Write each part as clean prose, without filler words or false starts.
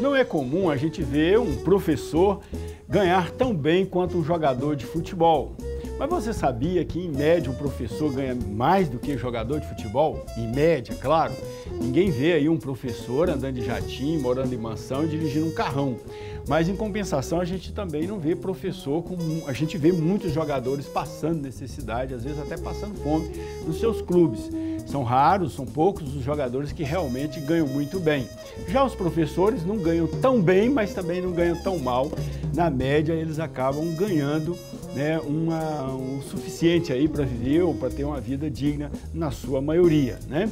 Não é comum a gente ver um professor ganhar tão bem quanto um jogador de futebol. Mas você sabia que, em média, um professor ganha mais do que um jogador de futebol? Em média, claro. Ninguém vê aí um professor andando de jatinho, morando em mansão e dirigindo um carrão. Mas, em compensação, a gente também não vê professor a gente vê muitos jogadores passando necessidade, às vezes até passando fome nos seus clubes. São raros, são poucos os jogadores que realmente ganham muito bem. Já os professores não ganham tão bem, mas também não ganham tão mal. Na média, eles acabam ganhando, né, o suficiente aí para viver ou para ter uma vida digna na sua maioria, né?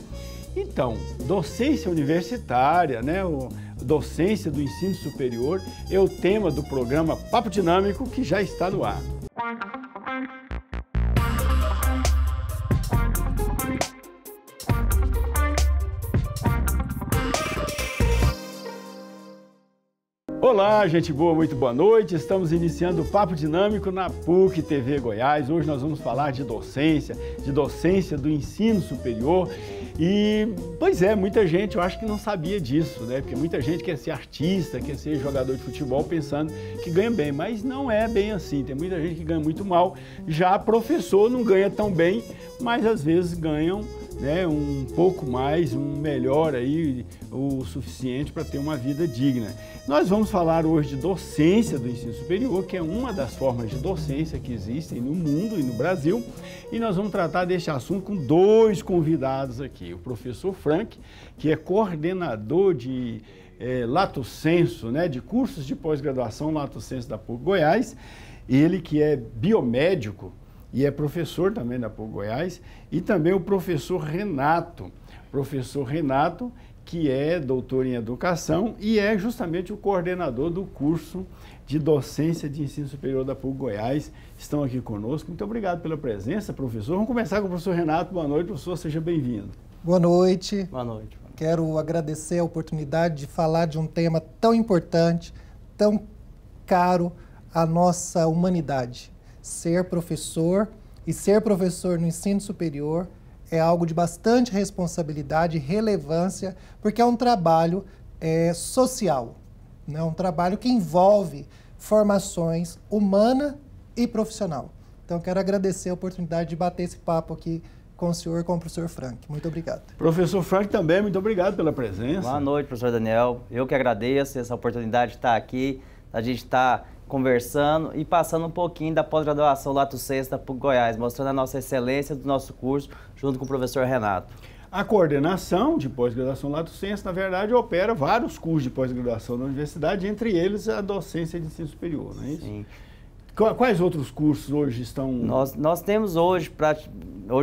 Então, docência universitária, né, docência do ensino superior é o tema do programa Papo Dinâmico que já está no ar. Olá, gente boa, muito boa noite. Estamos iniciando o Papo Dinâmico na PUC TV Goiás. Hoje nós vamos falar de docência do ensino superior. E, pois é, muita gente, eu acho que não sabia disso, né? Porque muita gente quer ser artista, quer ser jogador de futebol pensando que ganha bem, mas não é bem assim. Tem muita gente que ganha muito mal. Já professor não ganha tão bem, mas às vezes ganham, né, um pouco mais, um melhor aí, o suficiente para ter uma vida digna. Nós vamos falar hoje de docência do ensino superior, que é uma das formas de docência que existem no mundo e no Brasil, e nós vamos tratar deste assunto com dois convidados aqui. O professor Frank, que é coordenador de Lato Sensu, né, de cursos de pós-graduação Lato Sensu da PUC Goiás, ele que é biomédico, e é professor também da PUC Goiás, e também o professor Renato, que é doutor em educação e é justamente o coordenador do curso de docência de ensino superior da PUC Goiás. Estão aqui conosco. Muito obrigado pela presença, professor. Vamos começar com o professor Renato. Boa noite, professor. Seja bem-vindo. Boa noite. Boa noite. Quero agradecer a oportunidade de falar de um tema tão importante, tão caro à nossa humanidade. Ser professor no ensino superior é algo de bastante responsabilidade e relevância, porque é um trabalho social, né? Um trabalho que envolve formações humana e profissional. Então, quero agradecer a oportunidade de bater esse papo aqui com o senhor e com o professor Frank. Muito obrigado. Professor Frank também, muito obrigado pela presença. Boa noite, professor Daniel. Eu que agradeço essa oportunidade de estar aqui, a gente está conversando e passando um pouquinho da pós-graduação Lato Sensu da PUC Goiás, mostrando a nossa excelência do nosso curso, junto com o professor Renato. A coordenação de pós-graduação Lato Sensu, na verdade, opera vários cursos de pós-graduação na universidade, entre eles a docência de ensino superior, não é isso? Sim. Quais outros cursos hoje estão... Nós temos hoje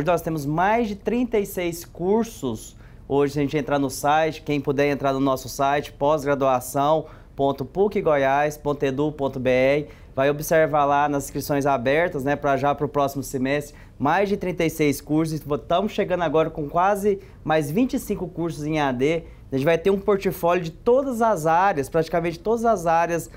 nós temos mais de 36 cursos. Hoje, se a gente entrar no site, quem puder entrar no nosso site, pós-graduação.pucgoiás.edu.br, vai observar lá nas inscrições abertas, né, para o próximo semestre, mais de 36 cursos. Estamos chegando agora com quase mais 25 cursos em AD. A gente vai ter um portfólio de todas as áreas, praticamente todas as áreas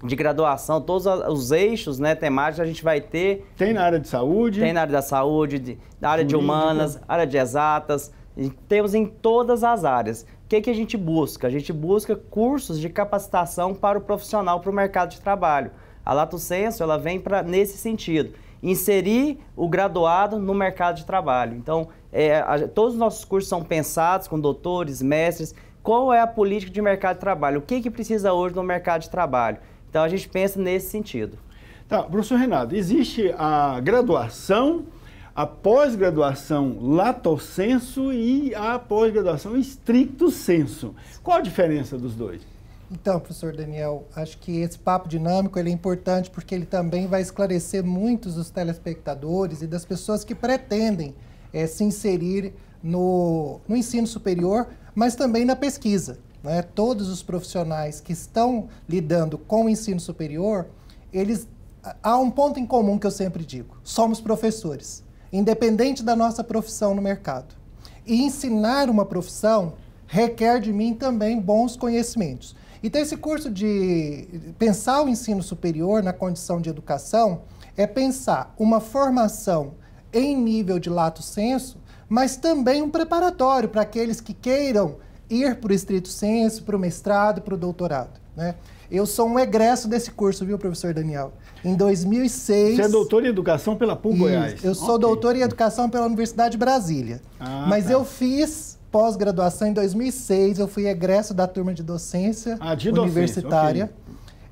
de graduação, todos os eixos, né, temáticos a gente vai ter. Tem na área de saúde? Tem na área da saúde, na área de humanas, área de exatas, temos em todas as áreas. O que a gente busca? A gente busca cursos de capacitação para o profissional, para o mercado de trabalho. A Lato Sensu, ela vem nesse sentido, inserir o graduado no mercado de trabalho. Então, todos os nossos cursos são pensados com doutores, mestres. Qual é a política de mercado de trabalho? O que precisa hoje no mercado de trabalho? Então, a gente pensa nesse sentido. Tá, professor Renato, existe a graduação, a pós-graduação Lato Sensu e a pós-graduação Stricto Sensu. Qual a diferença dos dois? Então, professor Daniel, acho que esse papo dinâmico ele é importante porque ele também vai esclarecer muitos dos telespectadores e das pessoas que pretendem se inserir no ensino superior, mas também na pesquisa, né? Todos os profissionais que estão lidando com o ensino superior, há um ponto em comum que eu sempre digo: somos professores, independente da nossa profissão no mercado. E ensinar uma profissão requer de mim também bons conhecimentos. Então, esse curso de pensar o ensino superior na condição de educação é pensar uma formação em nível de Lato Sensu, mas também um preparatório para aqueles que queiram ir para o estrito sensu, para o mestrado, para o doutorado, né? Eu sou um egresso desse curso, viu, professor Daniel? Em 2006... Você é doutor em educação pela PUC Goiás? Eu sou doutor em educação pela Universidade de Brasília. Mas eu fiz pós-graduação em 2006, eu fui egresso da turma de docência universitária.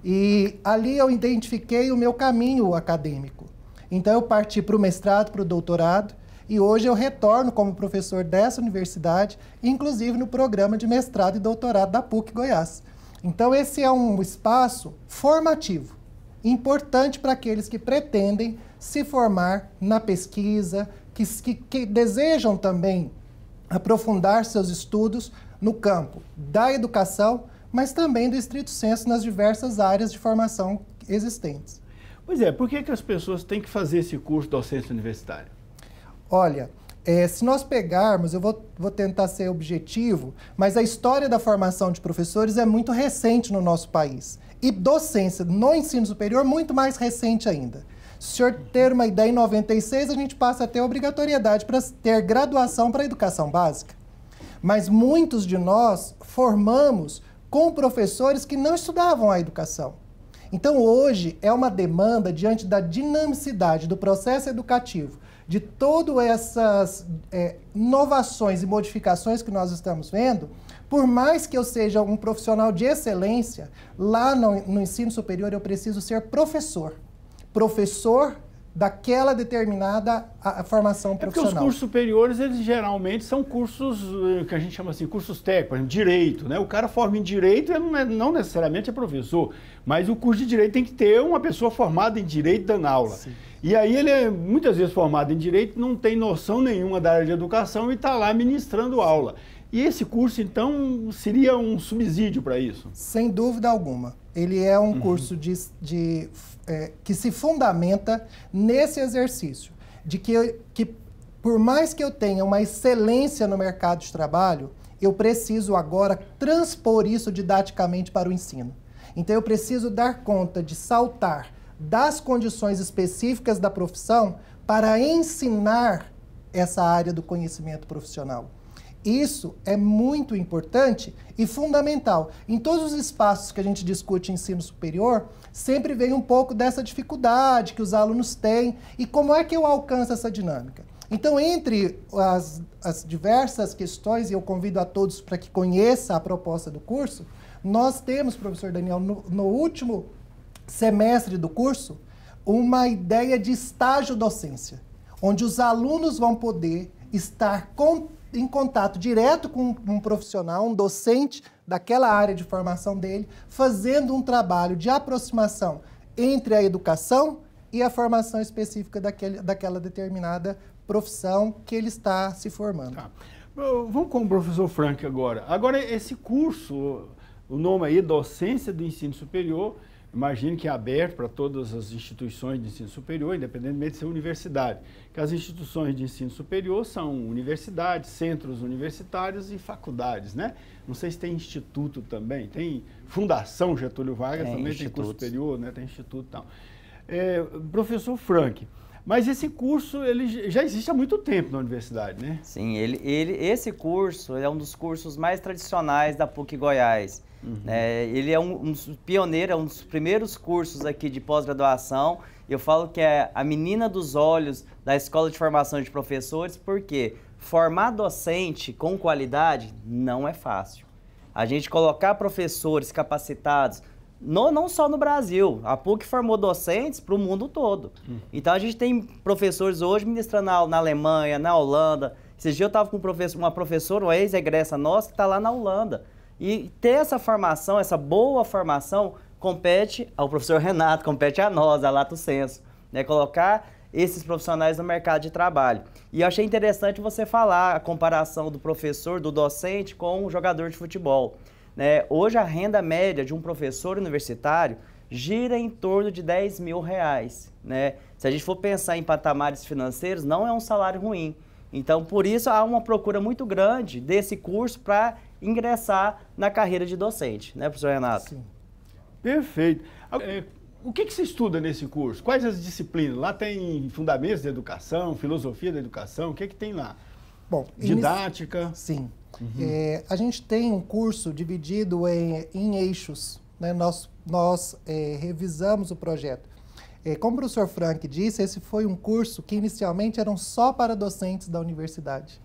E ali eu identifiquei o meu caminho acadêmico. Então eu parti para o mestrado, para o doutorado, e hoje eu retorno como professor dessa universidade, inclusive no programa de mestrado e doutorado da PUC Goiás. Então esse é um espaço formativo, importante para aqueles que pretendem se formar na pesquisa, que desejam também aprofundar seus estudos no campo da educação, mas também do estrito sensu nas diversas áreas de formação existentes. Pois é, por que as pessoas têm que fazer esse curso de docência universitária? Olha, se nós pegarmos, eu vou tentar ser objetivo, mas a história da formação de professores é muito recente no nosso país. E docência no ensino superior muito mais recente ainda. Se o senhor ter uma ideia, em 96 a gente passa a ter obrigatoriedade para ter graduação para a educação básica. Mas muitos de nós formamos com professores que não estudavam a educação. Então hoje é uma demanda diante da dinamicidade do processo educativo, de todas essas inovações e modificações que nós estamos vendo, por mais que eu seja um profissional de excelência, lá no ensino superior eu preciso ser professor. Professor daquela determinada formação profissional. Porque os cursos superiores, eles geralmente são cursos que a gente chama assim, cursos técnicos, por exemplo, direito, né? O cara forma em direito, ele não necessariamente é professor, mas o curso de direito tem que ter uma pessoa formada em direito dando aula. Sim. E aí ele é muitas vezes formado em direito, não tem noção nenhuma da área de educação e está lá ministrando aula. E esse curso, então, seria um subsídio para isso? Sem dúvida alguma. Ele é um curso que se fundamenta nesse exercício, de que por mais que eu tenha uma excelência no mercado de trabalho, eu preciso agora transpor isso didaticamente para o ensino. Então eu preciso dar conta de saltar das condições específicas da profissão para ensinar essa área do conhecimento profissional. Isso é muito importante e fundamental. Em todos os espaços que a gente discute ensino superior, sempre vem um pouco dessa dificuldade que os alunos têm e como é que eu alcanço essa dinâmica. Então, entre as diversas questões, e eu convido a todos para que conheçam a proposta do curso, nós temos, professor Daniel, no último semestre do curso, uma ideia de estágio docência, onde os alunos vão poder estar em contato direto com um profissional, um docente daquela área de formação dele, fazendo um trabalho de aproximação entre a educação e a formação específica daquela determinada profissão que ele está se formando. Tá. Vamos com o professor Frank agora. Agora, esse curso, o nome aí, Docência do Ensino Superior, imagino que é aberto para todas as instituições de ensino superior, independentemente de ser universidade. Que as instituições de ensino superior são universidades, centros universitários e faculdades, né? Não sei se tem instituto também, tem Fundação Getúlio Vargas, também tem curso superior, né? Tem instituto e tal. Professor Frank, mas esse curso ele já existe há muito tempo na universidade, né? Sim, esse curso é um dos cursos mais tradicionais da PUC Goiás. Ele é um pioneiro, é um dos primeiros cursos aqui de pós-graduação. Eu falo que é a menina dos olhos da Escola de Formação de Professores, porque formar docente com qualidade não é fácil. A gente colocar professores capacitados, não só no Brasil, a PUC formou docentes para o mundo todo. Então a gente tem professores hoje ministrando na Alemanha, na Holanda. Esses dias eu estava com uma professora, uma ex-egressa nossa, que está lá na Holanda. E ter essa formação, essa boa formação, compete ao professor Renato, compete a nós, a Lato Sensu, né? Colocar esses profissionais no mercado de trabalho. E eu achei interessante você falar a comparação do professor, do docente, com o jogador de futebol, né? Hoje a renda média de um professor universitário gira em torno de R$10 mil, né? Se a gente for pensar em patamares financeiros, não é um salário ruim. Então, por isso, há uma procura muito grande desse curso para ingressar na carreira de docente, né, professor Renato? Sim. Perfeito. O que se estuda nesse curso? Quais as disciplinas? Lá tem fundamentos da educação, filosofia da educação, o que tem lá? Bom, didática? Sim. A gente tem um curso dividido em eixos, né? Nós revisamos o projeto. Como o professor Frank disse, esse foi um curso que inicialmente eram só para docentes da universidade.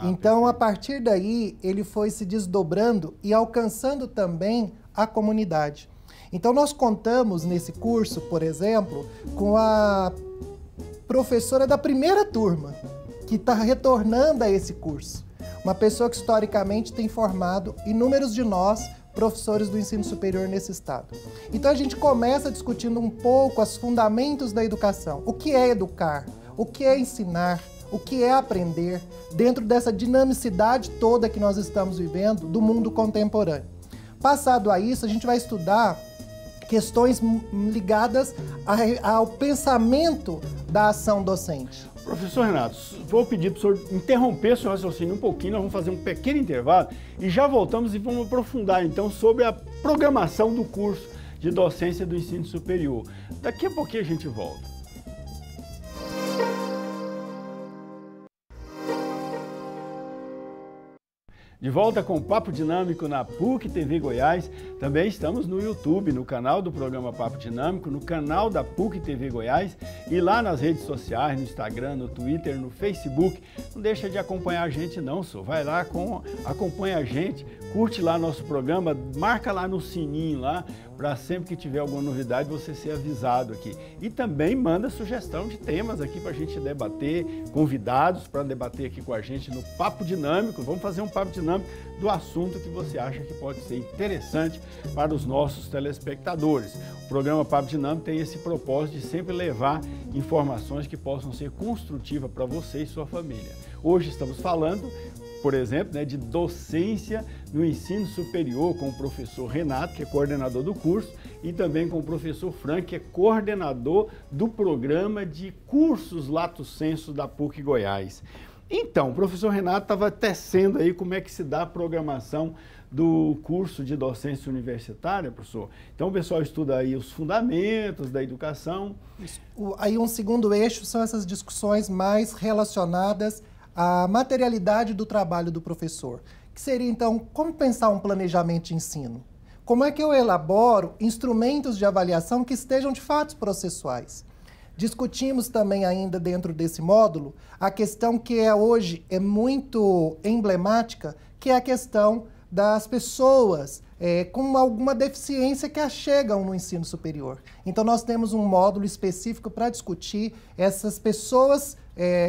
Então, perfeito. A partir daí, ele foi se desdobrando e alcançando também a comunidade. Então, nós contamos nesse curso, por exemplo, com a professora da primeira turma, que está retornando a esse curso. Uma pessoa que, historicamente, tem formado inúmeros de nós, professores do ensino superior nesse estado. Então, a gente começa discutindo um pouco os fundamentos da educação. O que é educar? O que é ensinar? O que é aprender? Dentro dessa dinamicidade toda que nós estamos vivendo do mundo contemporâneo. Passado a isso, a gente vai estudar questões ligadas ao pensamento da ação docente. Professor Renato, vou pedir para o senhor interromper seu raciocínio um pouquinho, nós vamos fazer um pequeno intervalo e já voltamos e vamos aprofundar então sobre a programação do curso de docência do ensino superior. Daqui a pouquinho a gente volta. De volta com o Papo Dinâmico na PUC TV Goiás. Também estamos no YouTube, no canal do programa Papo Dinâmico, no canal da PUC TV Goiás e lá nas redes sociais, no Instagram, no Twitter, no Facebook. Não deixa de acompanhar a gente não, só vai lá, acompanha a gente, curte lá nosso programa, marca lá no sininho lá, para sempre que tiver alguma novidade você ser avisado aqui. E também manda sugestão de temas aqui para a gente debater, convidados para debater aqui com a gente no Papo Dinâmico. Vamos fazer um Papo Dinâmico do assunto que você acha que pode ser interessante para os nossos telespectadores. O programa Papo Dinâmico tem esse propósito de sempre levar informações que possam ser construtivas para você e sua família. Hoje estamos falando, por exemplo, de docência no ensino superior com o professor Renato, que é coordenador do curso, e também com o professor Frank, que é coordenador do programa de cursos Lato Sensu da PUC Goiás. Então, o professor Renato estava tecendo aí como é que se dá a programação do curso de docência universitária, professor. Então, o pessoal estuda aí os fundamentos da educação. Aí um segundo eixo são essas discussões mais relacionadas à materialidade do trabalho do professor, que seria, então, como pensar um planejamento de ensino? Como é que eu elaboro instrumentos de avaliação que estejam, de fato, processuais? Discutimos também ainda dentro desse módulo a questão que hoje é muito emblemática, que é a questão das pessoas com alguma deficiência que chegam no ensino superior. Então, nós temos um módulo específico para discutir essas pessoas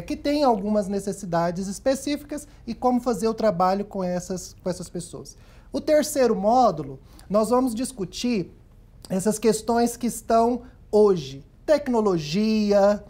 que têm algumas necessidades específicas e como fazer o trabalho com essas pessoas. O terceiro módulo, nós vamos discutir essas questões que estão hoje. Tecnologia,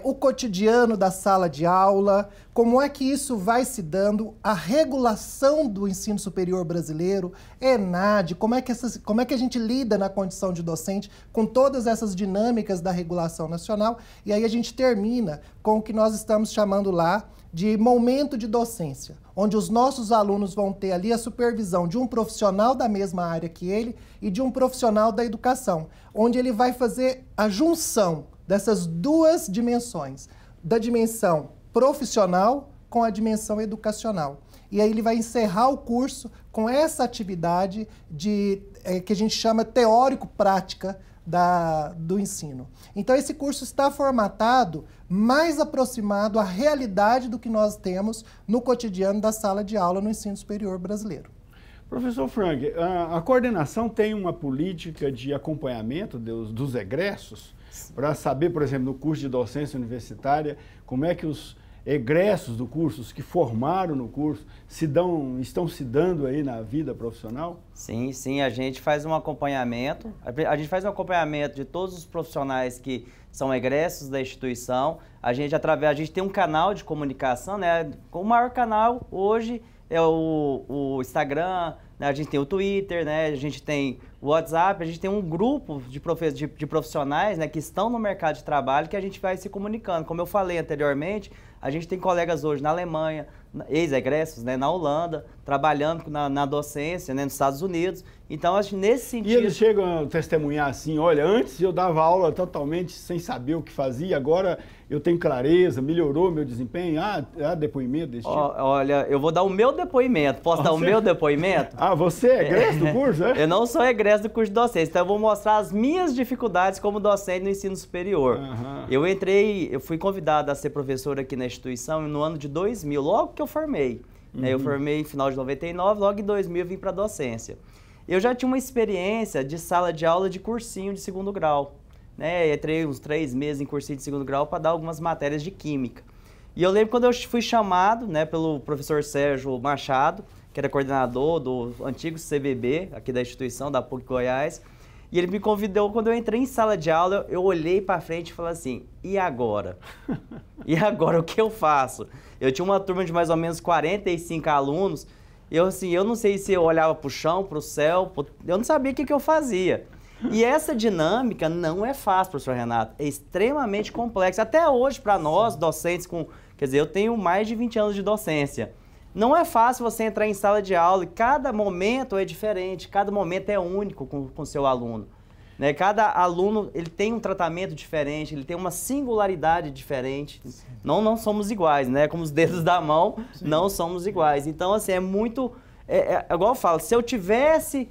o cotidiano da sala de aula, como é que isso vai se dando, a regulação do ensino superior brasileiro, ENAD, como é que a gente lida na condição de docente com todas essas dinâmicas da regulação nacional, e aí a gente termina com o que nós estamos chamando lá de momento de docência, onde os nossos alunos vão ter ali a supervisão de um profissional da mesma área que ele e de um profissional da educação, onde ele vai fazer a junção dessas duas dimensões, da dimensão profissional com a dimensão educacional. E aí ele vai encerrar o curso com essa atividade que a gente chama teórico-prática do ensino. Então, esse curso está formatado mais aproximado à realidade do que nós temos no cotidiano da sala de aula no ensino superior brasileiro. Professor Frank, a coordenação tem uma política de acompanhamento dos egressos para saber, por exemplo, no curso de docência universitária, como é que os egressos do curso, os que formaram no curso, estão se dando aí na vida profissional? Sim, a gente faz um acompanhamento. A gente faz um acompanhamento de todos os profissionais que são egressos da instituição. A gente tem um canal de comunicação, né? O maior canal hoje é o Instagram, né? A gente tem o Twitter, né? A gente tem o WhatsApp, a gente tem um grupo de profissionais, né, que estão no mercado de trabalho que a gente vai se comunicando. Como eu falei anteriormente, a gente tem colegas hoje na Alemanha, ex-egressos, né, na Holanda, trabalhando na docência, né, nos Estados Unidos. Então, acho que nesse sentido... E eles chegam a testemunhar assim, olha, antes eu dava aula totalmente sem saber o que fazia, agora eu tenho clareza, melhorou meu desempenho? Há depoimento desse tipo? Olha, eu vou dar o meu depoimento. Posso dar o meu depoimento? Você é egresso do curso, é? Eu não sou egresso do curso de docência, então eu vou mostrar as minhas dificuldades como docente no ensino superior. Eu fui convidado a ser professor aqui na instituição no ano de 2000, logo que eu formei. Eu formei no final de 99, logo em 2000 eu vim para a docência. Eu já tinha uma experiência de sala de aula de cursinho de segundo grau. Né? Entrei uns 3 meses em cursinho de segundo grau para dar algumas matérias de química. E eu lembro quando eu fui chamado, né, pelo professor Sérgio Machado, que era coordenador do antigo CBB, aqui da instituição, da PUC Goiás, e ele me convidou, quando eu entrei em sala de aula, eu olhei para frente e falei assim, e agora? E agora o que eu faço? Eu tinha uma turma de mais ou menos 45 alunos, eu não sei se eu olhava para o chão, para o céu, eu não sabia o que eu fazia. E essa dinâmica não é fácil, professor Renato, é extremamente complexa. Até hoje, para nós, docentes quer dizer, eu tenho mais de 20 anos de docência. Não é fácil você entrar em sala de aula e cada momento é diferente, cada momento é único com o seu aluno. Né? Cada aluno ele tem um tratamento diferente, ele tem uma singularidade diferente. Não somos iguais, né? Como os dedos da mão, não somos iguais. Então, assim, é muito... igual eu falo, se eu tivesse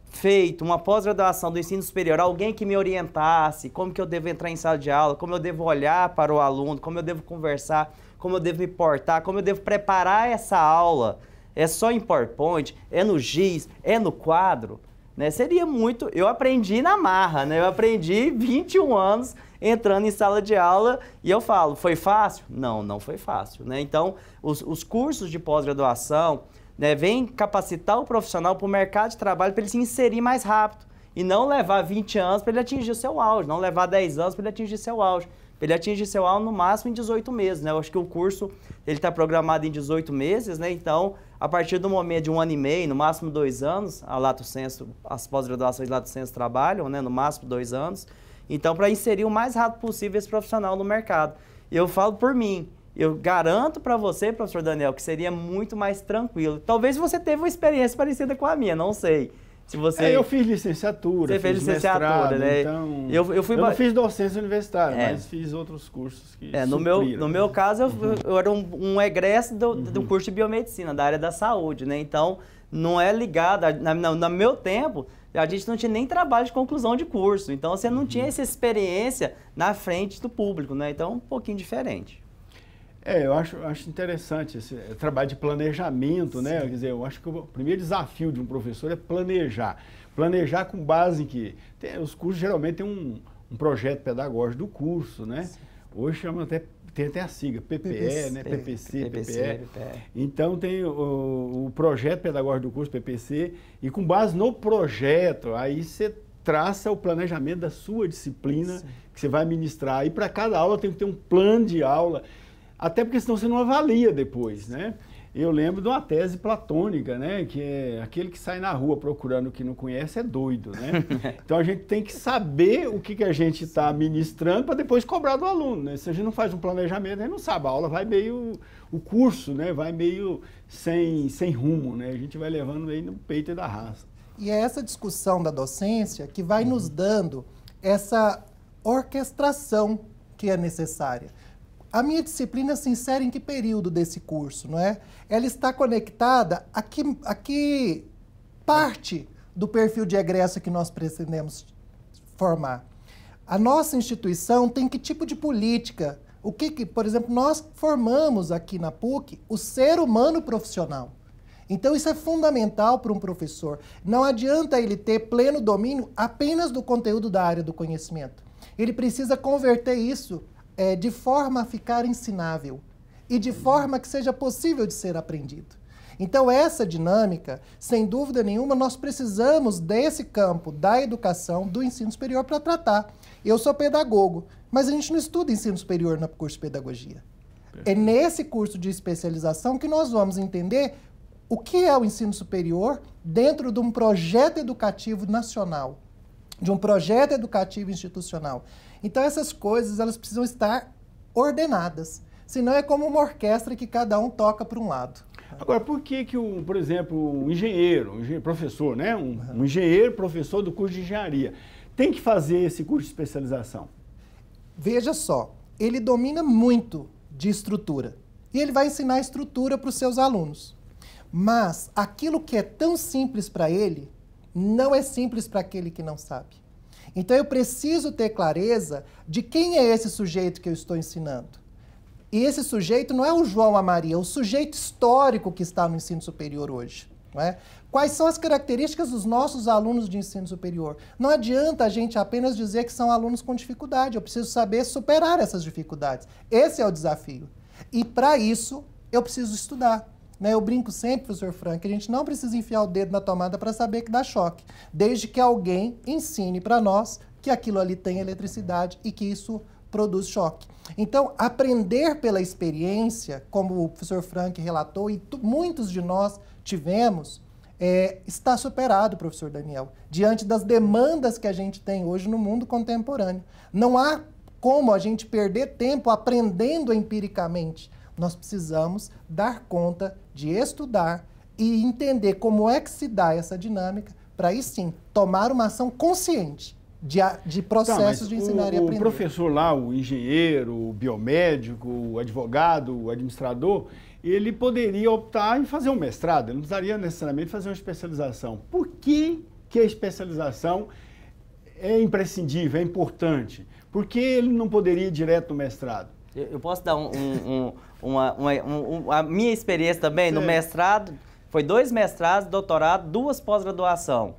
feito uma pós-graduação do ensino superior, alguém que me orientasse, como que eu devo entrar em sala de aula, como eu devo olhar para o aluno, como eu devo conversar, como eu devo me portar, como eu devo preparar essa aula, é só em PowerPoint, é no giz, é no quadro, né? Seria muito... Eu aprendi na marra, né? Eu aprendi 21 anos entrando em sala de aula e eu falo, foi fácil? Não, não foi fácil, né? Então, os cursos de pós-graduação, né, vem capacitar o profissional para o mercado de trabalho para ele se inserir mais rápido e não levar 20 anos para ele atingir o seu auge, não levar 10 anos para ele atingir seu auge. Ele atinge seu auge no máximo em 18 meses, né? Eu acho que o curso está programado em 18 meses, né? Então, a partir do momento de 1 ano e meio, no máximo 2 anos, a Lato Sensu, as pós-graduações Lato Sensu trabalham, né? No máximo 2 anos. Então, para inserir o mais rápido possível esse profissional no mercado. Eu falo por mim, eu garanto para você, professor Daniel, que seria muito mais tranquilo. Talvez você teve uma experiência parecida com a minha, não sei. Se você... eu fiz licenciatura, você fez licenciatura, mestrado, né? Então, eu não fiz docência universitária, mas fiz outros cursos que no meu caso, eu era um egresso do curso de biomedicina, da área da saúde, né? Então, não é ligado... No meu tempo, a gente não tinha nem trabalho de conclusão de curso. Então, você não tinha essa experiência na frente do público, né? Então, um pouquinho diferente. Eu acho interessante esse trabalho de planejamento, né? Quer dizer, eu acho que o primeiro desafio de um professor é planejar. Planejar com base em que os cursos geralmente têm um projeto pedagógico do curso, né? Sim. Hoje chama tem até a sigla, PPE, né? PPC, PPE. Então tem o projeto pedagógico do curso, PPC, e com base no projeto, aí você traça o planejamento da sua disciplina. Sim. Que você vai ministrar. E para cada aula tem que ter um plano de aula. Até porque senão você não avalia depois, né? Eu lembro de uma tese platônica, né? Que é aquele que sai na rua procurando o que não conhece é doido, né? Então a gente tem que saber o que a gente está ministrando para depois cobrar do aluno, né? Se a gente não faz um planejamento, a gente não sabe. A aula vai meio... O curso, né? Vai meio sem rumo, né? A gente vai levando meio no peito da raça. E é essa discussão da docência que vai nos dando essa orquestração que é necessária. A minha disciplina se insere em que período desse curso, não é? Ela está conectada a que parte do perfil de egresso que nós pretendemos formar. A nossa instituição tem que tipo de política? Por exemplo, nós formamos aqui na PUC o ser humano profissional. Então isso é fundamental para um professor. Não adianta ele ter pleno domínio apenas do conteúdo da área do conhecimento. Ele precisa converter isso de forma a ficar ensinável e de forma que seja possível de ser aprendido. Então, essa dinâmica, sem dúvida nenhuma, nós precisamos desse campo da educação, do ensino superior para tratar. Eu sou pedagogo, mas a gente não estuda ensino superior no curso de pedagogia. É nesse curso de especialização que nós vamos entender o que é o ensino superior dentro de um projeto educativo nacional, de um projeto educativo institucional. Então, essas coisas elas precisam estar ordenadas. Senão é como uma orquestra que cada um toca para um lado. Agora, por que que, por exemplo, um engenheiro professor, né? Um engenheiro, professor do curso de engenharia, tem que fazer esse curso de especialização? Veja só, ele domina muito de estrutura e ele vai ensinar estrutura para os seus alunos. Mas aquilo que é tão simples para ele, não é simples para aquele que não sabe. Então eu preciso ter clareza de quem é esse sujeito que eu estou ensinando. E esse sujeito não é o João a Maria, é o sujeito histórico que está no ensino superior hoje. Não é? Quais são as características dos nossos alunos de ensino superior? Não adianta a gente apenas dizer que são alunos com dificuldade, eu preciso saber superar essas dificuldades. Esse é o desafio. E para isso, eu preciso estudar. Eu brinco sempre, professor Frank, que a gente não precisa enfiar o dedo na tomada para saber que dá choque, desde que alguém ensine para nós que aquilo ali tem eletricidade e que isso produz choque. Então, aprender pela experiência, como o professor Frank relatou, e muitos de nós tivemos, está superado, professor Daniel, diante das demandas que a gente tem hoje no mundo contemporâneo. Não há como a gente perder tempo aprendendo empiricamente. Nós precisamos dar conta de estudar e entender como é que se dá essa dinâmica para aí sim tomar uma ação consciente de processos de ensinar e aprender. O professor lá, o engenheiro, o biomédico, o advogado, o administrador, ele poderia optar em fazer um mestrado, ele não precisaria necessariamente fazer uma especialização. Por que que a especialização é imprescindível, é importante? Por que ele não poderia ir direto no mestrado? Eu posso dar a minha experiência também no mestrado, foi 2 mestrados, doutorado, 2 pós-graduação.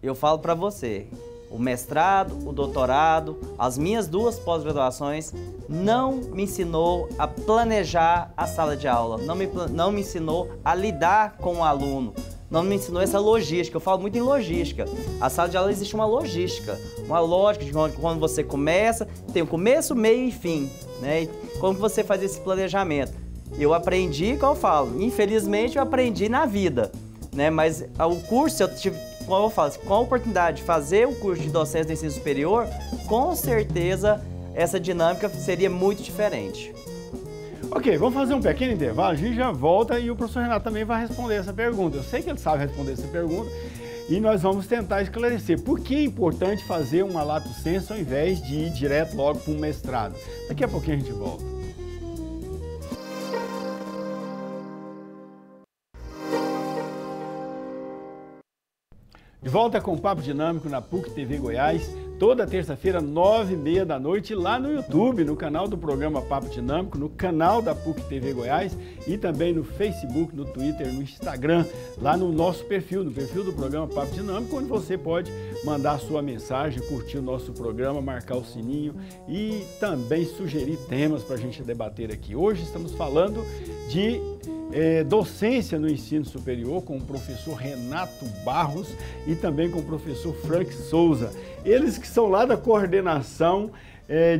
Eu falo para você, o mestrado, o doutorado, as minhas 2 pós-graduações não me ensinou a planejar a sala de aula, não me ensinou a lidar com o aluno, não me ensinou essa logística. Eu falo muito em logística. A sala de aula existe uma logística, uma lógica de quando você começa, tem o começo, meio e fim, né? E como você faz esse planejamento? Eu aprendi, como eu falo, infelizmente eu aprendi na vida, né? Mas o curso, eu tive, como eu falo, com a oportunidade de fazer o curso de docência do ensino superior, com certeza essa dinâmica seria muito diferente. Ok, vamos fazer um pequeno intervalo, a gente já volta e o professor Renato também vai responder essa pergunta. Eu sei que ele sabe responder essa pergunta e nós vamos tentar esclarecer por que é importante fazer uma lato sensu ao invés de ir direto logo para um mestrado. Daqui a pouquinho a gente volta. De volta com o Papo Dinâmico na PUC TV Goiás, toda terça-feira, 9h30 da noite, lá no YouTube, no canal do programa Papo Dinâmico, no canal da PUC TV Goiás e também no Facebook, no Twitter, no Instagram, lá no nosso perfil, no perfil do programa Papo Dinâmico, onde você pode mandar sua mensagem, curtir o nosso programa, marcar o sininho e também sugerir temas para a gente debater aqui. Hoje estamos falando de docência no ensino superior com o professor Renato Barros e também com o professor Frank Souza. Eles que são lá da coordenação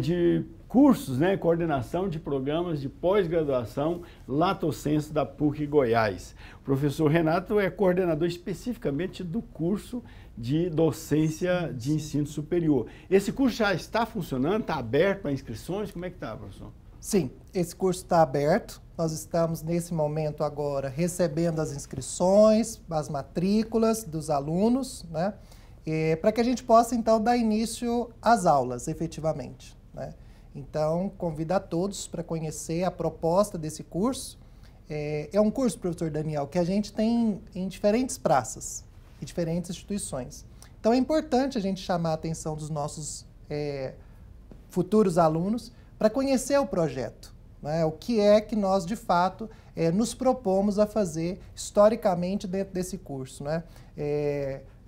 de cursos, né? Coordenação de programas de pós-graduação lato sensu da PUC Goiás. O professor Renato é coordenador especificamente do curso de docência de ensino superior. Esse curso já está funcionando? Está aberto para inscrições? Como é que está, professor? Sim, esse curso está aberto. Nós estamos, nesse momento agora, recebendo as inscrições, as matrículas dos alunos, né? Para que a gente possa, então, dar início às aulas, efetivamente, né? Então, convido a todos para conhecer a proposta desse curso. É um curso, professor Daniel, que a gente tem em diferentes praças e diferentes instituições. Então, é importante a gente chamar a atenção dos nossos futuros alunos para conhecer o projeto, né? O que é que nós, de fato, nos propomos a fazer historicamente dentro desse curso, né?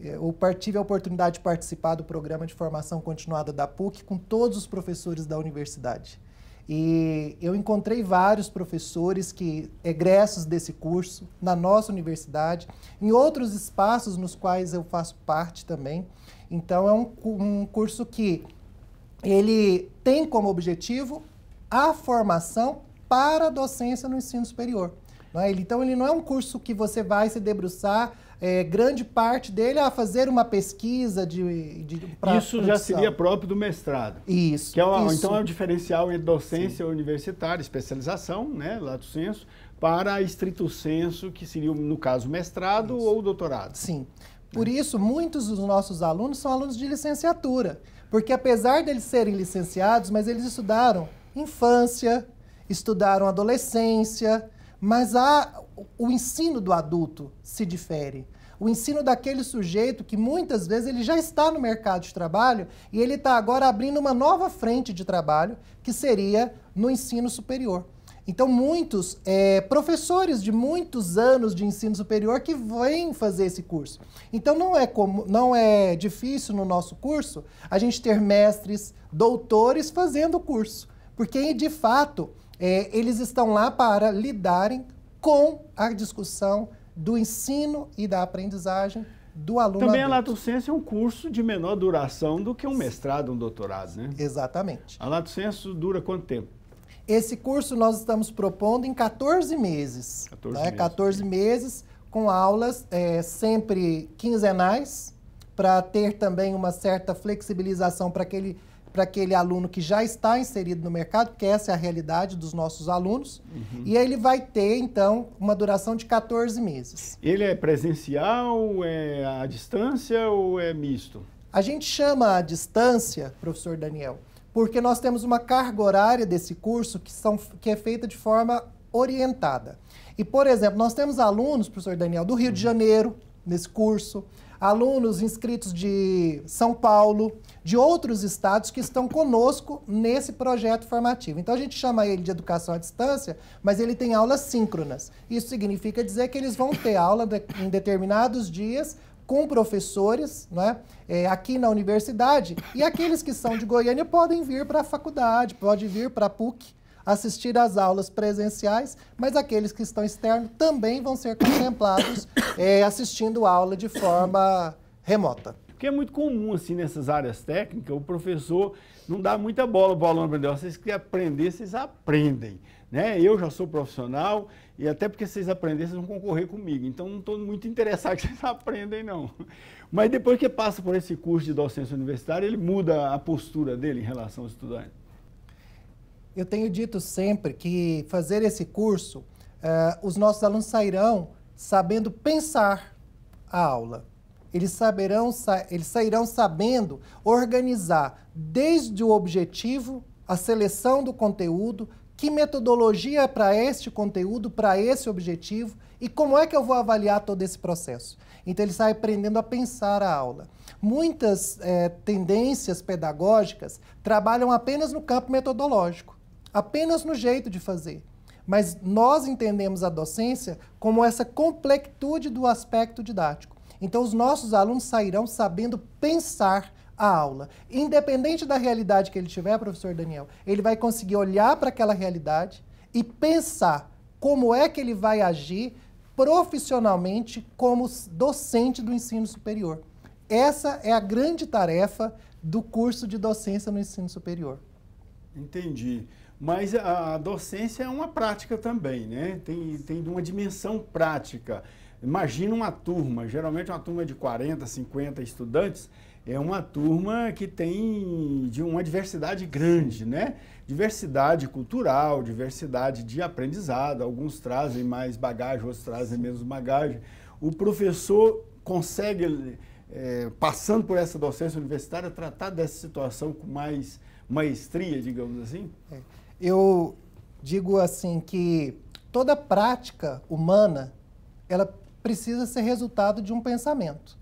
Eu tive a oportunidade de participar do programa de formação continuada da PUC com todos os professores da universidade. E eu encontrei vários professores egressos desse curso na nossa universidade, em outros espaços nos quais eu faço parte também. Então, é um curso que ele tem como objetivo a formação para a docência no ensino superior. Então, ele não é um curso que você vai se debruçar, grande parte dele a fazer uma pesquisa para isso já seria próprio do mestrado. Isso. Que então é o diferencial entre docência universitária, especialização, né, lato sensu, para estrito sensu, que seria, no caso, mestrado ou doutorado. Sim. Por isso, muitos dos nossos alunos são alunos de licenciatura, porque apesar deles serem licenciados, mas eles estudaram infância, estudaram adolescência, mas o ensino do adulto se difere. O ensino daquele sujeito que muitas vezes ele já está no mercado de trabalho e ele está agora abrindo uma nova frente de trabalho, que seria no ensino superior. Então, muitos professores de muitos anos de ensino superior que vêm fazer esse curso. Então, não é difícil no nosso curso a gente ter mestres, doutores fazendo o curso, porque, de fato, eles estão lá para lidarem com a discussão do ensino e da aprendizagem do aluno. Também a Lato Sensu é um curso de menor duração do que um mestrado, um doutorado, né? Exatamente. A Lato Sensu dura quanto tempo? Esse curso nós estamos propondo em 14 meses. 14 meses, com aulas sempre quinzenais, para ter também uma certa flexibilização para aquele aluno que já está inserido no mercado, porque essa é a realidade dos nossos alunos. E ele vai ter, então, uma duração de 14 meses. Ele é presencial, é à distância ou é misto? A gente chama a distância, professor Daniel, porque nós temos uma carga horária desse curso que é feita de forma orientada. E, por exemplo, nós temos alunos, professor Daniel, do Rio de Janeiro, nesse curso, alunos inscritos de São Paulo, de outros estados que estão conosco nesse projeto formativo. Então, a gente chama ele de educação à distância, mas ele tem aulas síncronas. Isso significa dizer que eles vão ter aula em determinados dias, com professores, né, aqui na universidade, e aqueles que são de Goiânia podem vir para a faculdade, podem vir para a PUC, assistir às aulas presenciais, mas aqueles que estão externos também vão ser contemplados assistindo aula de forma remota. Porque é muito comum, assim, nessas áreas técnicas, o professor não dá muita bola para o aluno aprender. Vocês querem aprender, vocês aprendem. Né? Eu já sou profissional e até porque vocês aprenderem, vocês vão concorrer comigo. Então, não estou muito interessado que vocês aprendem, não. Mas depois que passa por esse curso de docência universitária, ele muda a postura dele em relação ao estudante. Eu tenho dito sempre que fazer esse curso, os nossos alunos sairão sabendo pensar a aula. Eles sairão sabendo organizar desde o objetivo, a seleção do conteúdo, que metodologia é para este conteúdo, para esse objetivo e como é que eu vou avaliar todo esse processo. Então, ele sai aprendendo a pensar a aula. Muitas tendências pedagógicas trabalham apenas no campo metodológico, apenas no jeito de fazer. Mas nós entendemos a docência como essa completude do aspecto didático. Então, os nossos alunos sairão sabendo pensar a aula. Independente da realidade que ele tiver, professor Daniel, ele vai conseguir olhar para aquela realidade e pensar como é que ele vai agir profissionalmente como docente do ensino superior. Essa é a grande tarefa do curso de docência no ensino superior. Entendi. Mas a docência é uma prática também, né? Tem uma dimensão prática. Imagina uma turma, geralmente uma turma de 40, 50 estudantes, é uma turma que tem uma diversidade grande, né? Diversidade cultural, diversidade de aprendizado, alguns trazem mais bagagem, outros trazem menos bagagem. O professor consegue, passando por essa docência universitária, tratar dessa situação com mais maestria, digamos assim? Eu digo assim que toda prática humana, ela precisa ser resultado de um pensamento.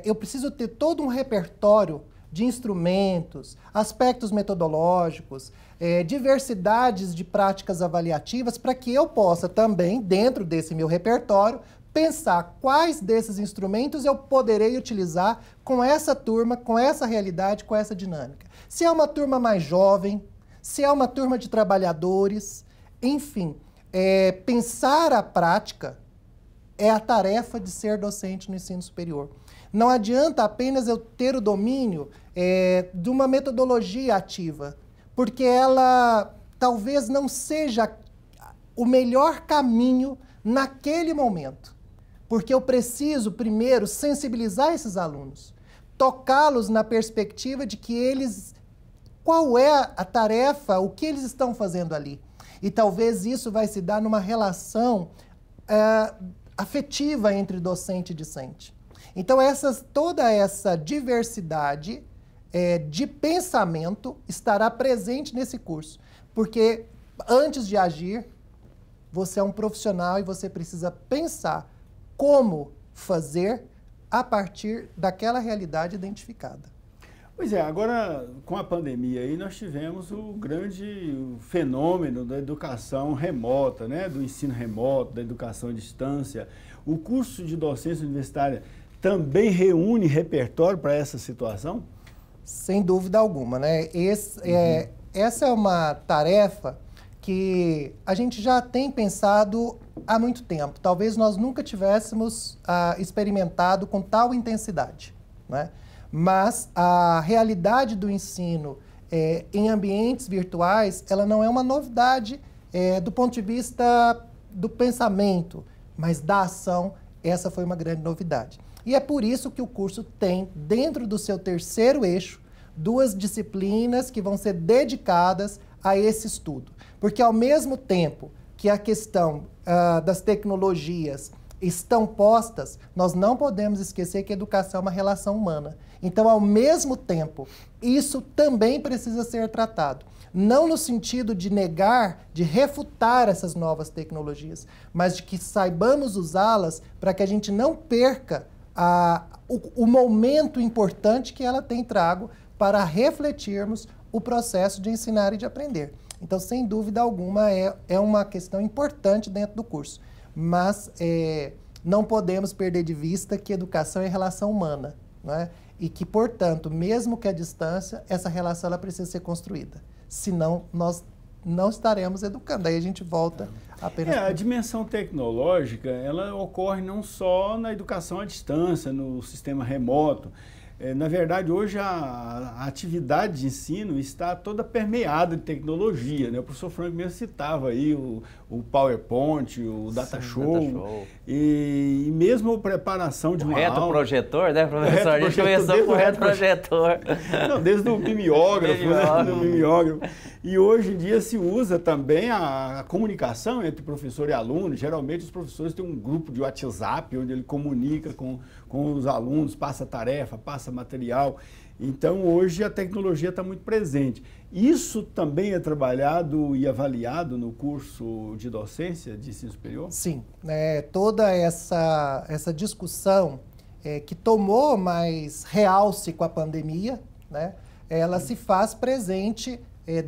Eu preciso ter todo um repertório de instrumentos, aspectos metodológicos, diversidades de práticas avaliativas para que eu possa também, dentro desse meu repertório, pensar quais desses instrumentos eu poderei utilizar com essa turma, com essa realidade, com essa dinâmica. Se é uma turma mais jovem, se é uma turma de trabalhadores, enfim, pensar a prática é a tarefa de ser docente no ensino superior. Não adianta apenas eu ter o domínio de uma metodologia ativa, porque ela talvez não seja o melhor caminho naquele momento. Porque eu preciso, primeiro, sensibilizar esses alunos, tocá-los na perspectiva de que qual é a tarefa, o que eles estão fazendo ali. E talvez isso vai se dar numa relação afetiva entre docente e discente. Então, toda essa diversidade de pensamento estará presente nesse curso. Porque antes de agir, você é um profissional e você precisa pensar como fazer a partir daquela realidade identificada. Pois é, agora com a pandemia aí nós tivemos o grande fenômeno da educação remota, né? Do ensino remoto, da educação à distância. O curso de docência universitária também reúne repertório para essa situação? Sem dúvida alguma, né? Essa é uma tarefa que a gente já tem pensado há muito tempo. Talvez nós nunca tivéssemos experimentado com tal intensidade, né? Mas a realidade do ensino em ambientes virtuais, ela não é uma novidade do ponto de vista do pensamento, mas da ação, essa foi uma grande novidade. E é por isso que o curso tem, dentro do seu terceiro eixo, 2 disciplinas que vão ser dedicadas a esse estudo. Porque ao mesmo tempo que a questão das tecnologias estão postas, nós não podemos esquecer que a educação é uma relação humana. Então, ao mesmo tempo, isso também precisa ser tratado. Não no sentido de negar, de refutar essas novas tecnologias, mas de que saibamos usá-las para que a gente não perca o momento importante que ela tem trago para refletirmos o processo de ensinar e de aprender. Então, sem dúvida alguma, é uma questão importante dentro do curso. Mas não podemos perder de vista que educação é relação humana, né? E que, portanto, mesmo que à distância, essa relação ela precisa ser construída. Senão, nós não estaremos educando. Aí a gente volta apenas... A dimensão tecnológica, ela ocorre não só na educação à distância, no sistema remoto. Na verdade, hoje a atividade de ensino está toda permeada de tecnologia, né? O professor Franco mesmo citava aí o PowerPoint, o DataShow, e mesmo a preparação de uma aula... Retroprojetor, né, professor? A gente começou com o retroprojetor. Não, desde o mimeógrafo, né? Do mimeógrafo. E hoje em dia se usa também a comunicação entre professor e aluno. Geralmente os professores têm um grupo de WhatsApp, onde ele comunica com os alunos, passa tarefa, passa material. Então, hoje a tecnologia está muito presente. Isso também é trabalhado e avaliado no curso de docência de ensino superior? Sim. Toda essa discussão que tomou mais realce com a pandemia, né, ela se faz presente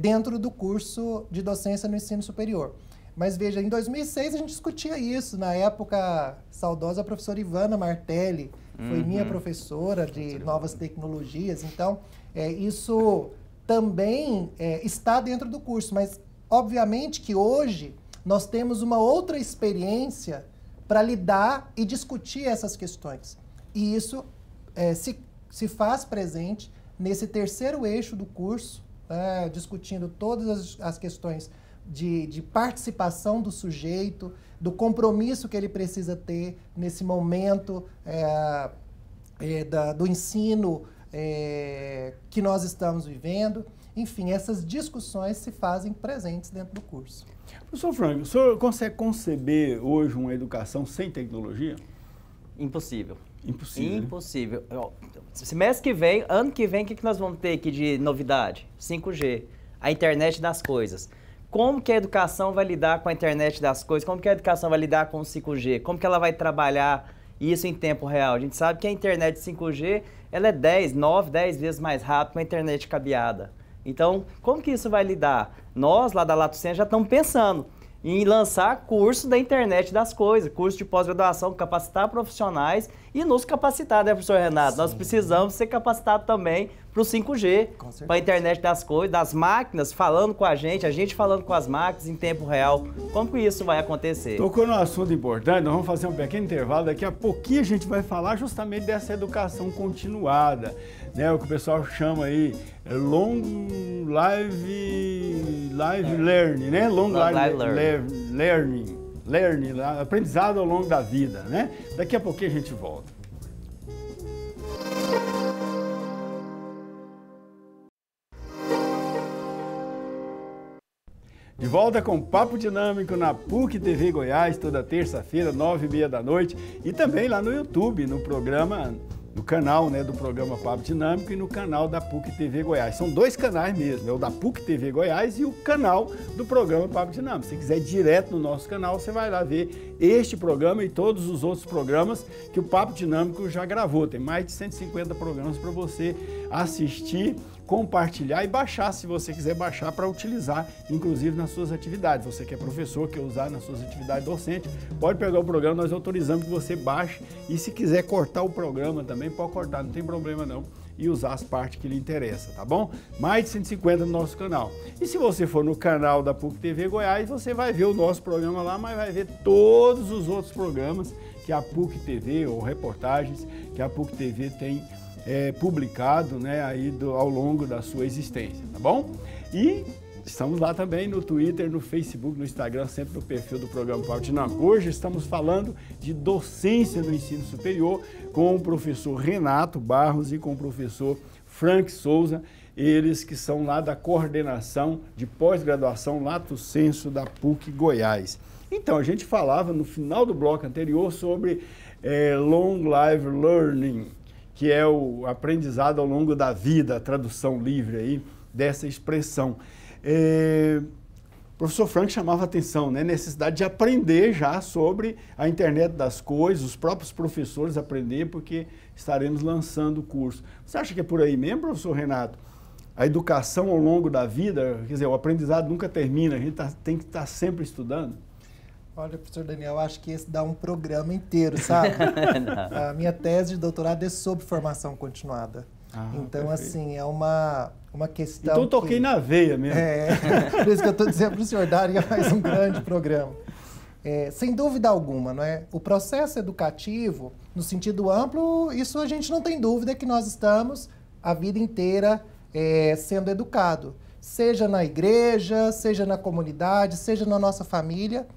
dentro do curso de docência no ensino superior. Mas veja, em 2006 a gente discutia isso. Na época, saudosa professora Ivana Martelli foi minha professora de novas tecnologias. Então, isso também está dentro do curso. Mas, obviamente, que hoje nós temos uma outra experiência para lidar e discutir essas questões. E isso se faz presente nesse terceiro eixo do curso, discutindo todas as questões de participação do sujeito, do compromisso que ele precisa ter nesse momento do ensino que nós estamos vivendo. Enfim, essas discussões se fazem presentes dentro do curso. Professor Franco, o senhor consegue conceber hoje uma educação sem tecnologia? Impossível. Impossível. Impossível. Semestre que vem, ano que vem, o que nós vamos ter aqui de novidade? 5G, a internet das coisas. Como que a educação vai lidar com a internet das coisas? Como que a educação vai lidar com o 5G? Como que ela vai trabalhar isso em tempo real? A gente sabe que a internet 5G, ela é 10 vezes mais rápida que a internet cabeada. Então, como que isso vai lidar? Nós, lá da Lato Senso, já estamos pensando em lançar curso da internet das coisas, curso de pós-graduação, capacitar profissionais e nos capacitar, né, professor Renato? Sim. Nós precisamos ser capacitados também para o 5G, para a internet das coisas, das máquinas falando com a gente falando com as máquinas em tempo real. Como que isso vai acontecer? Tocou num assunto importante, nós vamos fazer um pequeno intervalo, daqui a pouquinho a gente vai falar justamente dessa educação continuada, né, o que o pessoal chama aí long live learning, né? Long live learning, aprendizado ao longo da vida, né? Daqui a pouquinho a gente volta. De volta com Papo Dinâmico na PUC TV Goiás, toda terça-feira, 9h30 da noite. E também lá no YouTube, no programa, no canal, né, do programa Papo Dinâmico e no canal da PUC TV Goiás. São dois canais mesmo, é o da PUC TV Goiás e o canal do programa Papo Dinâmico. Se quiser ir direto no nosso canal, você vai lá ver este programa e todos os outros programas que o Papo Dinâmico já gravou. Tem mais de 150 programas para você assistir, compartilhar e baixar, se você quiser baixar para utilizar, inclusive nas suas atividades. Você que é professor, quer usar nas suas atividades docentes, pode pegar o programa, nós autorizamos que você baixe e se quiser cortar o programa também, pode cortar, não tem problema não, e usar as partes que lhe interessam, tá bom? Mais de 150 no nosso canal. E se você for no canal da PUC TV Goiás, você vai ver o nosso programa lá, mas vai ver todos os outros programas que a PUC TV, ou reportagens que a PUC TV tem publicado, né, aí ao longo da sua existência, tá bom? E estamos lá também no Twitter, no Facebook, no Instagram, sempre no perfil do programa Papo Dinâmico. Hoje estamos falando de docência no ensino superior com o professor Renato Barros e com o professor Frank Souza, eles que são lá da coordenação de pós-graduação Lato Sensu da PUC Goiás. Então, a gente falava no final do bloco anterior sobre Long Life Learning, que é o aprendizado ao longo da vida, a tradução livre aí dessa expressão. O professor Frank chamava a atenção, né? Necessidade de aprender já sobre a internet das coisas, os próprios professores aprender, porque estaremos lançando o curso. Você acha que é por aí mesmo, professor Renato? A educação ao longo da vida, quer dizer, o aprendizado nunca termina, a gente tem que estar sempre estudando? Olha, professor Daniel, acho que esse dá um programa inteiro, sabe? A minha tese de doutorado é sobre formação continuada. Então, perfeito. Assim, é uma questão. Então, eu toquei na veia mesmo. Por isso que eu estou dizendo para o senhor daria mais um grande programa. Sem dúvida alguma, não é? O processo educativo, no sentido amplo, isso a gente não tem dúvida que nós estamos a vida inteira sendo educado. Seja na igreja, seja na comunidade, seja na nossa família.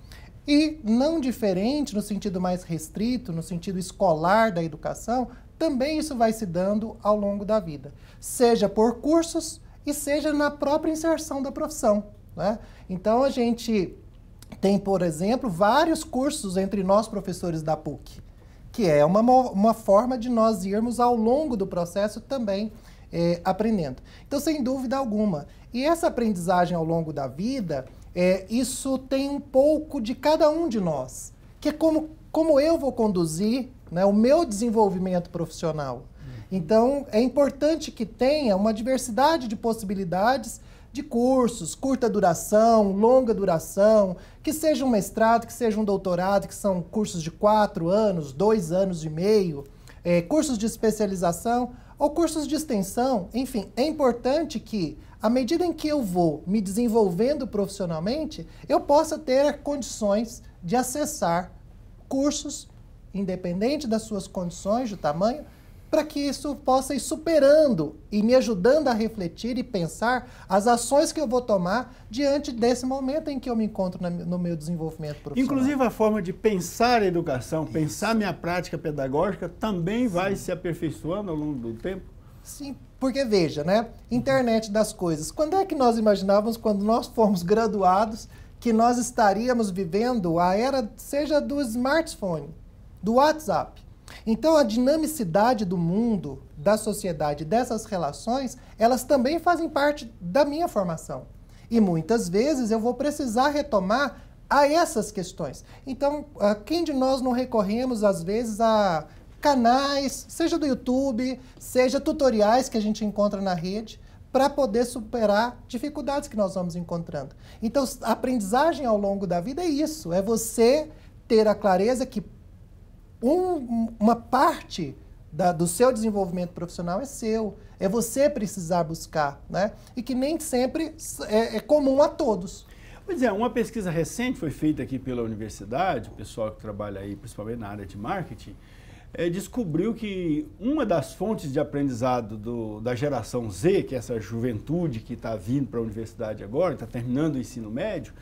E não diferente, no sentido mais restrito, no sentido escolar da educação, também isso vai se dando ao longo da vida. Seja por cursos e seja na própria inserção da profissão, né? Então, a gente tem, por exemplo, vários cursos entre nós professores da PUC, que é uma forma de nós irmos ao longo do processo também aprendendo. Então, sem dúvida alguma. E essa aprendizagem ao longo da vida, isso tem um pouco de cada um de nós, que é como eu vou conduzir, né, o meu desenvolvimento profissional. Então, é importante que tenha uma diversidade de possibilidades de cursos, curta duração, longa duração, que seja um mestrado, que seja um doutorado, que são cursos de 4 anos, 2 anos e meio, cursos de especialização ou cursos de extensão. Enfim, é importante que, à medida em que eu vou me desenvolvendo profissionalmente, eu possa ter condições de acessar cursos, independente das suas condições, do tamanho, para que isso possa ir superando e me ajudando a refletir e pensar as ações que eu vou tomar diante desse momento em que eu me encontro no meu desenvolvimento profissional. Inclusive a forma de pensar a educação, pensar minha prática pedagógica também vai se aperfeiçoando ao longo do tempo? Sim, porque veja, né? Internet das coisas. Quando é que nós imaginávamos, quando nós fomos graduados, que nós estaríamos vivendo a era, seja do smartphone, do WhatsApp? Então, a dinamicidade do mundo, da sociedade, dessas relações, elas também fazem parte da minha formação. E muitas vezes eu vou precisar retomar a essas questões. Então, quem de nós não recorremos, às vezes, a canais, seja do YouTube, seja tutoriais que a gente encontra na rede, para poder superar dificuldades que nós vamos encontrando. Então, a aprendizagem ao longo da vida é isso, é você ter a clareza que uma parte do seu desenvolvimento profissional é seu, é você precisar buscar, né? E que nem sempre é comum a todos. Pois é, uma pesquisa recente foi feita aqui pela universidade, o pessoal que trabalha aí principalmente na área de marketing, descobriu que uma das fontes de aprendizado da geração Z, que é essa juventude que está vindo para a universidade agora, está terminando o ensino médio,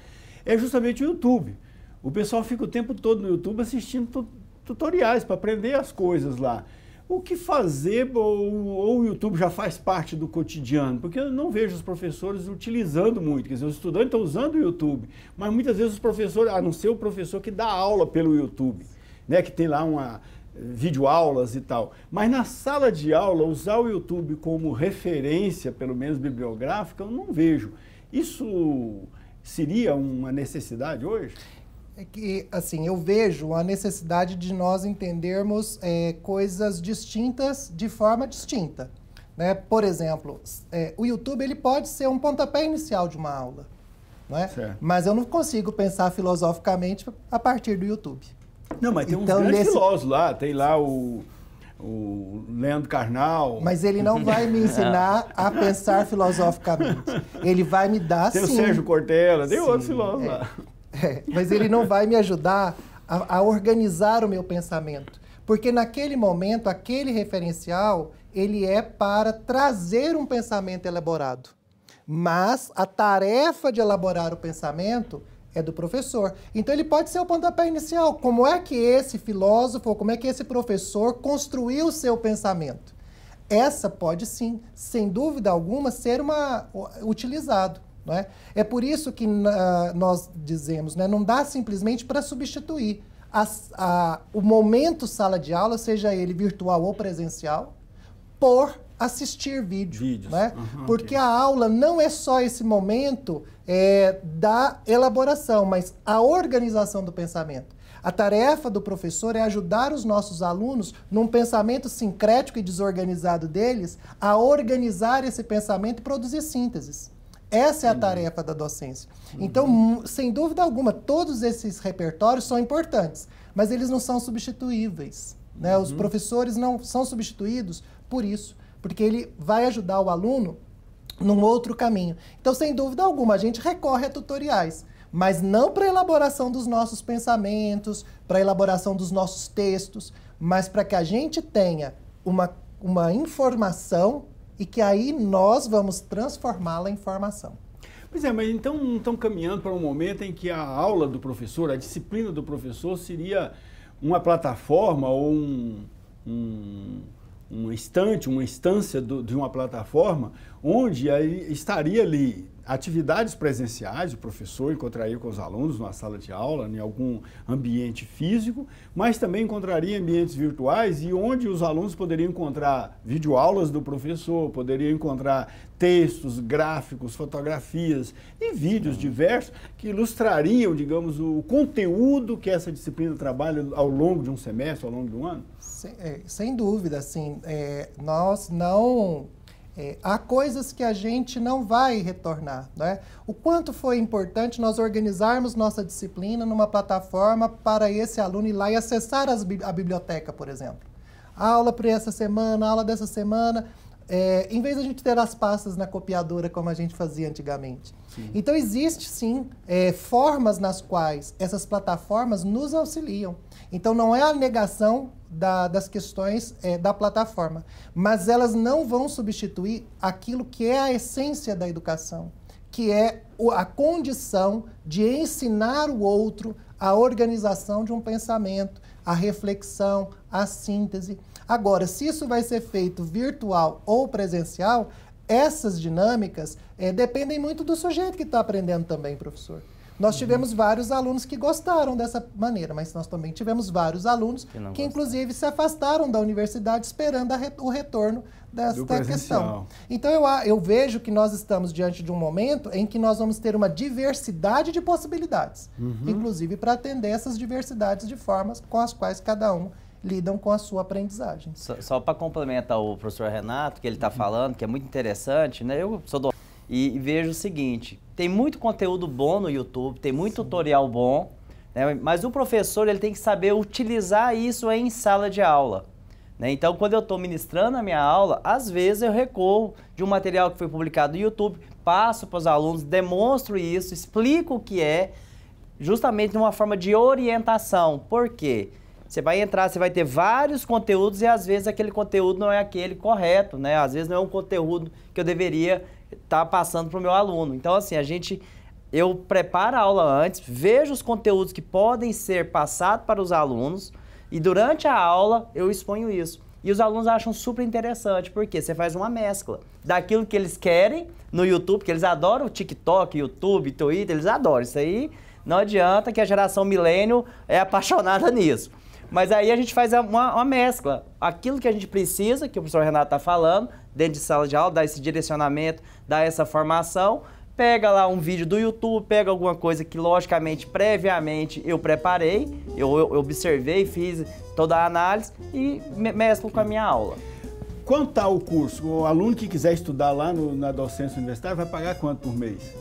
é justamente o YouTube. O pessoal fica o tempo todo no YouTube assistindo tutoriais para aprender as coisas lá. O que fazer, ou o YouTube já faz parte do cotidiano? Porque eu não vejo os professores utilizando muito. Quer dizer, os estudantes estão usando o YouTube, mas muitas vezes os professores, a não ser o professor que dá aula pelo YouTube, né, que tem lá videoaulas e tal. Mas na sala de aula, usar o YouTube como referência, pelo menos bibliográfica, eu não vejo. Isso seria uma necessidade hoje? É que, assim, eu vejo a necessidade de nós entendermos coisas distintas de forma distinta, né? Por exemplo, o YouTube ele pode ser um pontapé inicial de uma aula, não é? Certo. Mas eu não consigo pensar filosoficamente a partir do YouTube. Não, mas tem uns grandes filósofos lá, tem lá o Leandro Carnal. Mas ele não vai me ensinar a pensar filosoficamente. Ele vai me dar, tem sim. Tem o Sérgio Cortella, tem outros filósofos lá. Mas ele não vai me ajudar a organizar o meu pensamento. Porque naquele momento, aquele referencial, ele é para trazer um pensamento elaborado. Mas a tarefa de elaborar o pensamento é do professor. Então ele pode ser o pontapé inicial. Como é que esse filósofo, como é que esse professor construiu o seu pensamento? Essa pode sim, sem dúvida alguma, ser utilizado. Não é? É por isso que nós dizemos, né, não dá simplesmente para substituir o momento sala de aula, seja ele virtual ou presencial, por assistir vídeos. Né? Porque a aula não é só esse momento da elaboração, mas a organização do pensamento. A tarefa do professor é ajudar os nossos alunos, num pensamento sincrético e desorganizado deles, a organizar esse pensamento e produzir sínteses. Essa é a tarefa da docência. Então, sem dúvida alguma, todos esses repertórios são importantes, mas eles não são substituíveis. Né? Os professores não são substituídos por isso, porque ele vai ajudar o aluno num outro caminho. Então, sem dúvida alguma, a gente recorre a tutoriais, mas não para a elaboração dos nossos pensamentos, para a elaboração dos nossos textos, mas para que a gente tenha uma informação e que aí nós vamos transformá-la em formação. Pois é, mas então não estão caminhando para um momento em que a aula do professor, a disciplina do professor seria uma plataforma ou uma instância de uma plataforma onde aí estaria ali atividades presenciais, o professor encontraria com os alunos numa sala de aula, em algum ambiente físico, mas também encontraria ambientes virtuais e onde os alunos poderiam encontrar videoaulas do professor, poderiam encontrar textos, gráficos, fotografias e vídeos diversos que ilustrariam, digamos, o conteúdo que essa disciplina trabalha ao longo de um semestre, ao longo de um ano? Sem dúvida, assim, nós não... há coisas que a gente não vai retornar, né? O quanto foi importante nós organizarmos nossa disciplina numa plataforma para esse aluno ir lá e acessar a biblioteca, por exemplo. A aula para essa semana, a aula dessa semana, em vez de a gente ter as pastas na copiadora como a gente fazia antigamente. Sim. Então, existe sim formas nas quais essas plataformas nos auxiliam. Então, não é a negação das questões da plataforma, mas elas não vão substituir aquilo que é a essência da educação, que é a condição de ensinar o outro a organização de um pensamento, a reflexão, a síntese. Agora, se isso vai ser feito virtual ou presencial, essas dinâmicas dependem muito do sujeito que está aprendendo também, professor. Nós tivemos vários alunos que gostaram dessa maneira, mas nós também tivemos vários alunos que inclusive, se afastaram da universidade esperando o retorno desta questão. Então, eu vejo que nós estamos diante de um momento em que nós vamos ter uma diversidade de possibilidades, inclusive para atender essas diversidades de formas com as quais cada um lidam com a sua aprendizagem. Só para complementar o professor Renato, que ele está falando, que é muito interessante, né? Eu sou do... E vejo o seguinte, tem muito conteúdo bom no YouTube, tem muito tutorial bom, né? Mas o professor ele tem que saber utilizar isso em sala de aula. Né? Então, quando eu estou ministrando a minha aula, às vezes eu recorro de um material que foi publicado no YouTube, passo para os alunos, demonstro isso, explico o que é, justamente de uma forma de orientação. Por quê? Você vai entrar, você vai ter vários conteúdos e às vezes aquele conteúdo não é aquele correto, né? Às vezes não é um conteúdo que eu deveria estar passando para o meu aluno. Então, assim, eu preparo a aula antes, vejo os conteúdos que podem ser passados para os alunos e durante a aula eu exponho isso. E os alunos acham super interessante, porque você faz uma mescla daquilo que eles querem no YouTube, porque eles adoram o TikTok, YouTube, Twitter, eles adoram. Isso aí não adianta, que a geração milênio é apaixonada nisso. Mas aí a gente faz uma mescla. Aquilo que a gente precisa, que o professor Renato está falando, dentro de sala de aula, dá esse direcionamento, dá essa formação, pega lá um vídeo do YouTube, pega alguma coisa que, logicamente, previamente eu preparei, eu observei, fiz toda a análise e mesclo com a minha aula. Quanto está o curso? O aluno que quiser estudar lá na docência universitária vai pagar quanto por mês?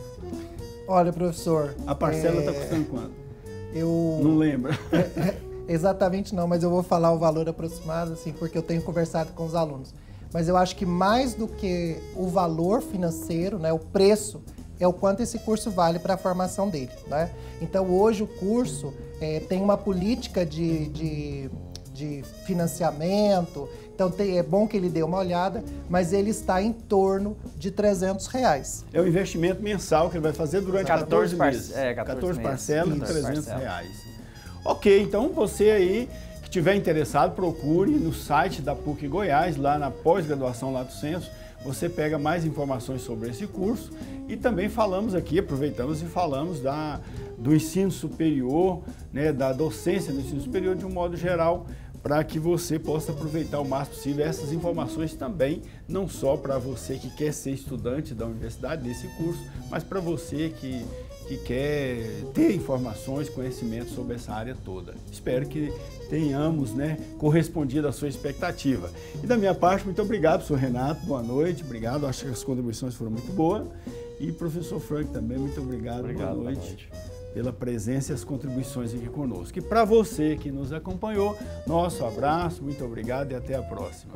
Olha, professor... A parcela está custando quanto? Eu... Não lembra? Exatamente não, mas eu vou falar o valor aproximado, assim, porque eu tenho conversado com os alunos. Mas eu acho que mais do que o valor financeiro, né, o preço, é o quanto esse curso vale para a formação dele, né? Então, hoje o curso tem uma política de financiamento, então é bom que ele dê uma olhada, mas ele está em torno de R$300. É o investimento mensal que ele vai fazer durante 14 meses. 14 parcelas de R$300. Ok, então você aí que estiver interessado, procure no site da PUC Goiás, lá na pós-graduação Lato Sensu, você pega mais informações sobre esse curso e também falamos aqui, aproveitamos e falamos do ensino superior, né, da docência do ensino superior de um modo geral, para que você possa aproveitar o máximo possível essas informações também, não só para você que quer ser estudante da universidade desse curso, mas para você que quer ter informações, conhecimentos sobre essa área toda. Espero que tenhamos, né, correspondido à sua expectativa. E da minha parte, muito obrigado, professor Renato, boa noite, obrigado, acho que as contribuições foram muito boas. E professor Frank também, muito obrigado, boa noite. Pela presença e as contribuições aqui conosco. E para você que nos acompanhou, nosso abraço, muito obrigado e até a próxima.